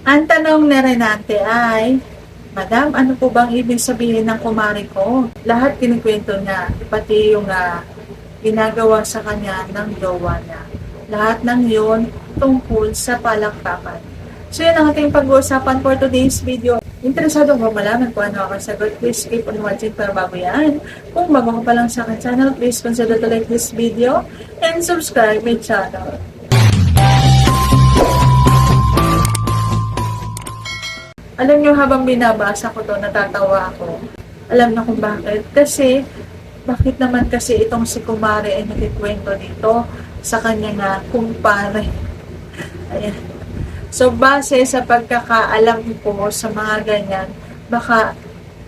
Ang tanong ni Renate ay, Madam, ano po bang ibig sabihin ng kumari ko? Lahat kinikwento niya, pati yung ginagawa sa kanya ng jowa niya. Lahat ng yun tungkol sa palakpakan. So yun ang ating pag-uusapan for today's video. Interesado ko malaman kung ano ang sagot, please keep on watching para bago yan. Kung bago ka pa lang sa akin channel, please consider to like this video and subscribe my channel. Alam nyo, habang binabasa ko to, natatawa ako. Alam na kung bakit. Kasi, bakit naman kasi itong si Kumare ay nakikwento dito sa kanya na kumpare. Ayan. So, base sa pagkakaalam ko sa mga ganyan, baka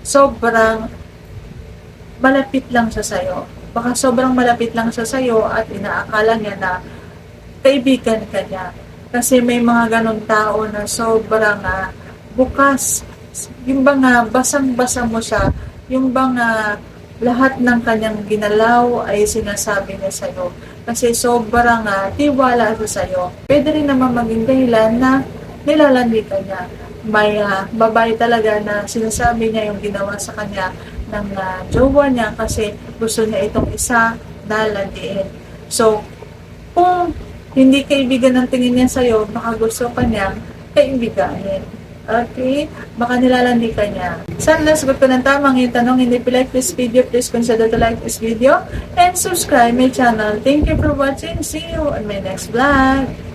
sobrang malapit lang siya sa'yo. Baka sobrang malapit lang siya sa'yo at inaakala niya na kaibigan ka niya. Kasi may mga ganong tao na sobrang bukas. Yung bang basang-basa mo siya, yung bang lahat ng kanyang ginalaw ay sinasabi niya sa'yo. Kasi sobrang tiwala siya sa'yo. Pwede rin naman maging dahilan na nilalandi ka niya. May babae talaga na sinasabi niya yung ginawa sa kanya ng jowa niya kasi gusto niya itong isa na landiin. So, kung hindi kaibigan ng tingin niya sa'yo, baka gusto ka niya kaibiganin. Okay? Baka nilalandi ka niya. Sana nasagot ko ng tamang yung tanong. Hindi pa like this video, please consider to like this video and subscribe my channel. Thank you for watching. See you on my next vlog.